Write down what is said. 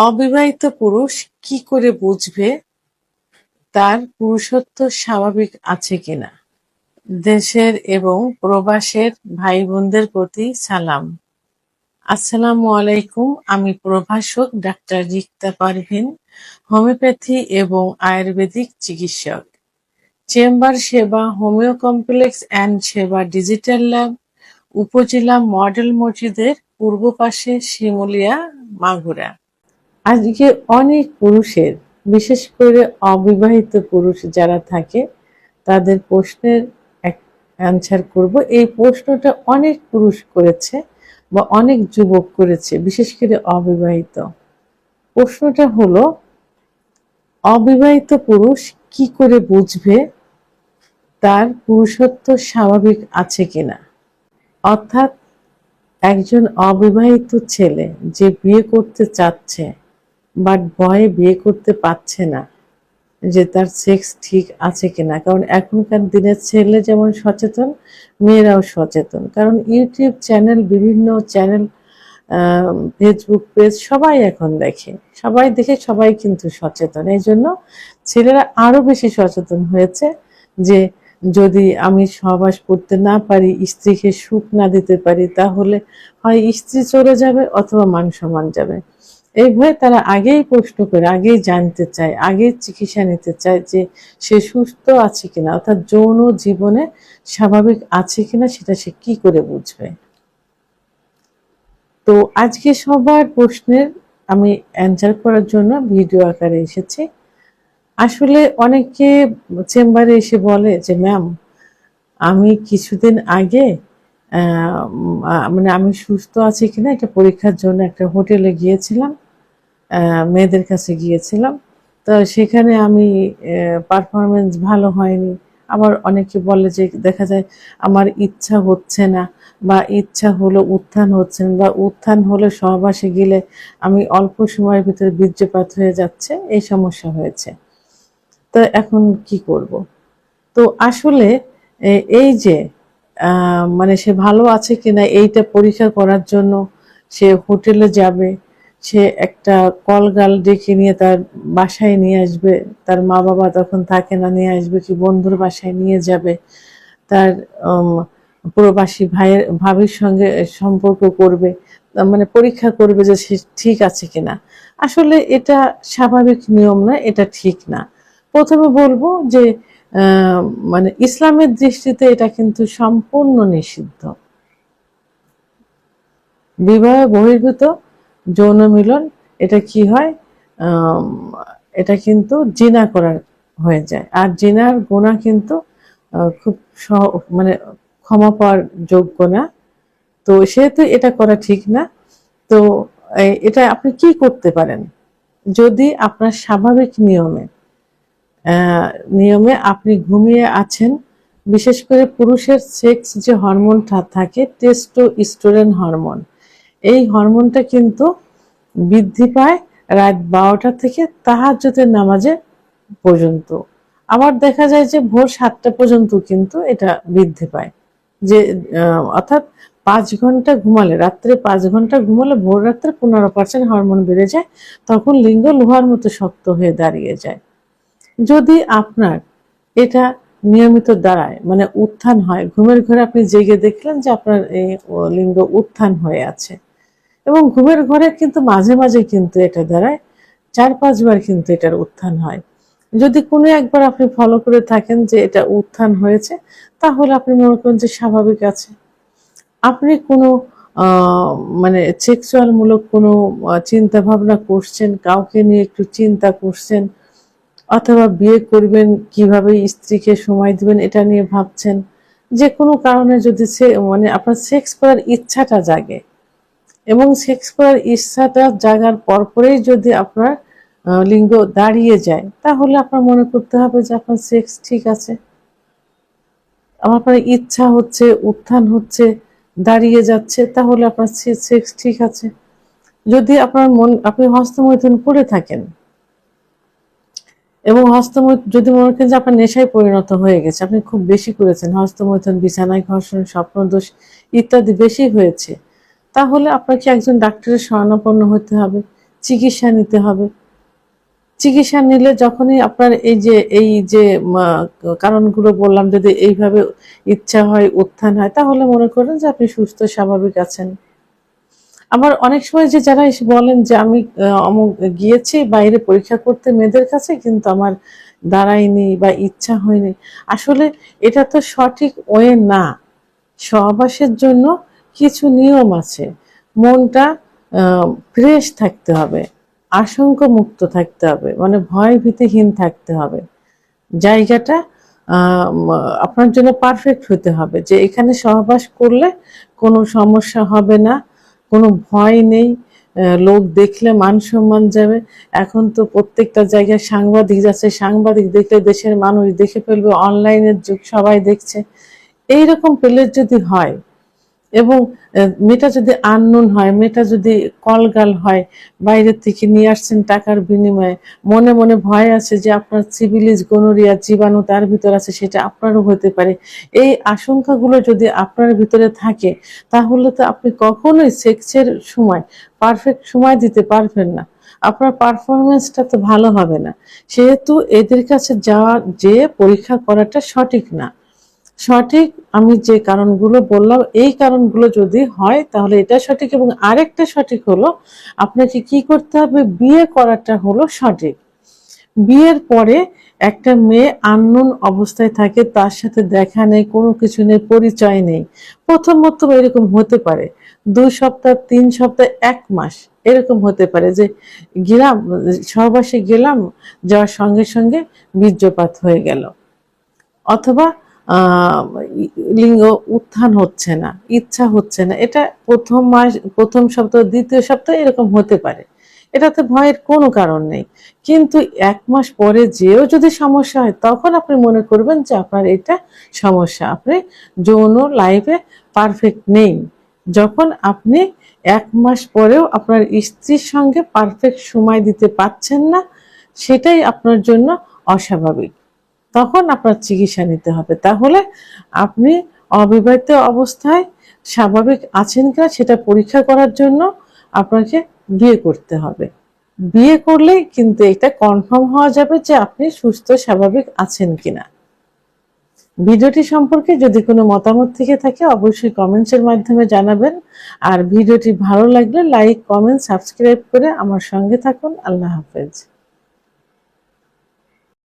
অবিবাহিত পুরুষ কি করে বুঝবে তার পুরুষত্ব স্বাভাবিক আছে কিনা? দেশের এবং প্রবাসের ভাই বোনদের প্রতি সালাম। আসসালামু আলাইকুম। আমি প্রভাষক ডাক্তার রিক্তা পারভীন, হোমিওপ্যাথি এবং আয়ুর্বেদিক চিকিৎসক। চেম্বার সেবা, হোমিও কমপ্লেক্স অ্যান্ড সেবা ডিজিটাল ল্যাব, উপজেলা মডেল মসজিদের পূর্ব পাশে, শিমুলিয়া, মাগুরা। আজকে অনেক পুরুষের, বিশেষ করে অবিবাহিত পুরুষ যারা থাকে, তাদের প্রশ্নের অ্যান্সার করব। এই প্রশ্নটা অনেক পুরুষ করেছে বা অনেক যুবক করেছে, বিশেষ করে অবিবাহিত। প্রশ্নটা হলো, অবিবাহিত পুরুষ কি করে বুঝবে তার পুরুষত্ব স্বাভাবিক আছে কিনা? অর্থাৎ একজন অবিবাহিত ছেলে যে বিয়ে করতে চাচ্ছে বাট ভয়ে বিয়ে করতে পারছে না, যে তার সেক্স ঠিক আছে কিনা। কারণ এখনকার দিনের ছেলে যেমন সচেতন, মেয়েরাও সচেতন। কারণ ইউটিউব চ্যানেল, বিভিন্ন চ্যানেল, ফেসবুক পেজ সবাই এখন দেখে, সবাই দেখে সবাই কিন্তু সচেতন। এই জন্য ছেলেরা আরো বেশি সচেতন হয়েছে যে যদি আমি সহবাস করতে না পারি, স্ত্রীকে সুখ না দিতে পারি, তাহলে হয় স্ত্রী চলে যাবে অথবা মান সম্মান যাবে। এই ভয়ে তারা আগেই প্রশ্ন করে, আগেই জানতে চায়, আগেই চিকিৎসা নিতে চায় যে সে সুস্থ আছে কিনা, অর্থাৎ যৌন জীবনে স্বাভাবিক আছে কিনা সেটা সে কি করে বুঝবে। তো আজকে সবার প্রশ্নের আমি অ্যান্সার করার জন্য ভিডিও আকারে এসেছি। আসলে অনেকে চেম্বারে এসে বলে যে ম্যাম, আমি কিছুদিন আগে মানে আমি সুস্থ আছি কিনা এটা পরীক্ষার জন্য একটা হোটেলে গিয়েছিলাম, মেয়েদের কাছে গিয়েছিলাম। তো সেখানে আমি পারফরমেন্স ভালো হয়নি। আবার অনেকে বলে যে দেখা যায় আমার ইচ্ছা হচ্ছে না, বা ইচ্ছা হলো উত্থান হচ্ছে না, বা উত্থান হলে সহবাসে গেলে আমি অল্প সময়ের ভিতরে বীর্যপাত হয়ে যাচ্ছে, এই সমস্যা হয়েছে। তো এখন কি করব? তো আসলে এই যে মানে সে ভালো আছে কিনা এইটা পরীক্ষা করার জন্য সে হোটেলে যাবে, সে একটা কল গার্ল ডেকে নিয়ে তার বাসায় নিয়ে আসবে, তার মা বাবা তখন থাকে না, নিয়ে আসবে কি বন্ধুর বাসায় নিয়ে যাবে, তার প্রবাসী ভাইয়ের ভাবির সঙ্গে সম্পর্ক করবে, মানে পরীক্ষা করবে যে সে ঠিক আছে কিনা। আসলে এটা স্বাভাবিক নিয়ম না, এটা ঠিক না। প্রথমে বলবো যে মানে ইসলামের দৃষ্টিতে এটা কিন্তু সম্পূর্ণ নিষিদ্ধ। বিবাহ বহির্ভূত যৌন মিলন এটা কি হয়, এটা কিন্তু জিনা করার হয়ে যায়। আর জিনার গুনাহ কিন্তু খুব মানে ক্ষমা পাওয়ার যোগ্য না। তো সেহেতু এটা করা ঠিক না। তো এটা আপনি কি করতে পারেন, যদি আপনার স্বাভাবিক নিয়মে আপনি ঘুমিয়ে আছেন। বিশেষ করে পুরুষের সেক্স যে হরমোনটা থাকে, টেস্টোস্টেরন হরমোন, এই হরমোনটা কিন্তু বৃদ্ধি পায় রাত 12টা থেকে তাহাজ্জুদের নামাজে পর্যন্ত। আবার দেখা যায় যে ভোর 7টা পর্যন্ত কিন্তু এটা বৃদ্ধি পায়। যে অর্থাৎ 5 ঘন্টা ঘুমালে, রাত্রে 5 ঘন্টা ঘুমালে ভোর রাত্রে 15% হরমোন বেড়ে যায়, তখন লিঙ্গ লোহার মতো শক্ত হয়ে দাঁড়িয়ে যায়। যদি আপনার এটা নিয়মিত দাঁড়ায়, মানে উত্থান হয়, ঘুমের ঘরে আপনি জেগে দেখলেন যে আপনার এই লিঙ্গ উত্থান হয়ে আছে, এবং ঘুমের ঘরে কিন্তু মাঝে মাঝে কিন্তু এটা দাঁড়ায়, 4-5 বার কিন্তু এটার উত্থান হয়। যদি কোনো একবার আপনি ফলো করে থাকেন যে এটা উত্থান হয়েছে, তাহলে আপনি মনে করেন যে স্বাভাবিক আছে। আপনি কোনো মানে সেক্সুয়াল মূলক কোনো চিন্তা ভাবনা করছেন, কাউকে নিয়ে একটু চিন্তা করছেন, অথবা বিয়ে করবেন, কিভাবে স্ত্রীকে সময় দিবেন এটা নিয়ে ভাবছেন, যে কোনো কারণে যদি মানে আপনার সেক্স করার ইচ্ছাটা জাগে, এবং সেক্স করার ইচ্ছাটা জাগার পরপরেই যদি আপনার লিঙ্গ দাঁড়িয়ে যায়, তাহলে আপনার মনে করতে হবে যে আপনার সেক্স ঠিক আছে। আপনার ইচ্ছা হচ্ছে, উত্থান হচ্ছে, দাঁড়িয়ে যাচ্ছে, তাহলে আপনার সেক্স ঠিক আছে। যদি আপনার আপনি হস্তমৈথুন করে থাকেন, এবং যদি মনে করেন যে আপনার নেশায় পরিণত হয়ে গেছে, আপনি খুব বেশি করেছেন, হস্তমৈথুন, বিছানায় ঘর্ষণ, স্বপ্নদোষ ইত্যাদি বেশি হয়েছে, তাহলে আপনাকে একজন ডাক্তারের শরণাপন্ন হতে হবে। চিকিৎসা নিতে হবে। চিকিৎসা নিলে যখনই আপনার এই যে কারণগুলো বললাম, যদি এইভাবে ইচ্ছা হয়, উত্থান হয়, তাহলে মনে করেন যে আপনি সুস্থ স্বাভাবিক আছেন। আবার অনেক সময় যে যারা এসে বলেন যে আমি অমুক গিয়েছি বাইরে পরীক্ষা করতে মেয়েদের কাছে, কিন্তু আমার দাঁড়ায়নি বা ইচ্ছা হয়নি, আসলে এটা তো সঠিক ওয়ে না। সহবাসের জন্য কিছু নিয়ম আছে। মনটা ফ্রেশ থাকতে হবে, আশঙ্কা মুক্ত থাকতে হবে, মানে ভয় ভীতিহীন থাকতে হবে। জায়গাটা আপনার জন্য পারফেক্ট হতে হবে, যে এখানে সহবাস করলে কোনো সমস্যা হবে না, কোনো ভয় নেই, লোক দেখলে মান সম্মান যাবে। এখন তো প্রত্যেকটা জায়গায় সাংবাদিক যাচ্ছে, সাংবাদিক দেখলে দেশের মানুষ দেখে ফেলবে, অনলাইনের যুগ, সবাই দেখছে। এইরকম প্লেস যদি হয় এবং মেয়েটা যদি আননোন হয়, মেয়েটা যদি কলগাল হয়, বাইরের থেকে নিয়ে আসছেন টাকার বিনিময়ে, মনে মনে ভয় আছে যে আপনার সিভিলিস গনোরিয়া জীবাণু তার ভিতর আছে, সেটা আপনারও হতে পারে, এই আশঙ্কাগুলো যদি আপনার ভিতরে থাকে, তাহলে তো আপনি কখনোই সেক্সের সময় পারফেক্ট সময় দিতে পারবেন না, আপনার পারফরমেন্সটা তো ভালো হবে না। সেহেতু এদের কাছে যাওয়া, যে পরীক্ষা করাটা সঠিক না। সঠিক, আমি যে কারণগুলো বললাম, এই কারণগুলো যদি হয় তাহলে এটা সঠিক। এবং আরেকটা সঠিক হলো, আপনাকে কি করতে হবে, বিয়ে করাটা হলো সঠিক। বিয়ের পরে একটা মেয়ে আননোন অবস্থায় থাকে, তার সাথে দেখা নেই, কোনো কিছু নেই, পরিচয় নেই। প্রথমত এরকম হতে পারে 2 সপ্তাহ, 3 সপ্তাহ, 1 মাস, এরকম হতে পারে যে গেলাম, সহবাসে গেলাম, যাওয়ার সঙ্গে সঙ্গে বীর্যপাত হয়ে গেল, অথবা আহ লিঙ্গ উত্থান হচ্ছে না, ইচ্ছা হচ্ছে না। এটা প্রথম মাস, প্রথম সপ্তাহ, দ্বিতীয় সপ্তাহ এরকম হতে পারে, এটাতে ভয়ের কোনো কারণ নেই। কিন্তু 1 মাস পরে যেও যদি সমস্যা হয়, তখন আপনি মনে করবেন যে আপনার এটা সমস্যা, আপনি যৌন লাইফে পারফেক্ট নেই। যখন আপনি 1 মাস পরেও আপনার স্ত্রীর সঙ্গে পারফেক্ট সময় দিতে পারছেন না, সেটাই আপনার জন্য অস্বাভাবিক। তখন আপনার চিকিৎসা নিতে হবে। তাহলে আপনি অবিবাহিত অবস্থায় স্বাভাবিক আছেন কিনা সেটা পরীক্ষা করার জন্য আপনাকে বিয়ে করতে হবে। বিয়ে করলেই কিন্তু এটা কনফার্ম হওয়া যাবে যে আপনি সুস্থ স্বাভাবিক আছেন কিনা। ভিডিওটি সম্পর্কে যদি কোনো মতামত থেকে থাকে, অবশ্যই কমেন্টসের মাধ্যমে জানাবেন। আর ভিডিওটি ভালো লাগলে লাইক, কমেন্ট, সাবস্ক্রাইব করে আমার সঙ্গে থাকুন। আল্লাহ হাফেজ।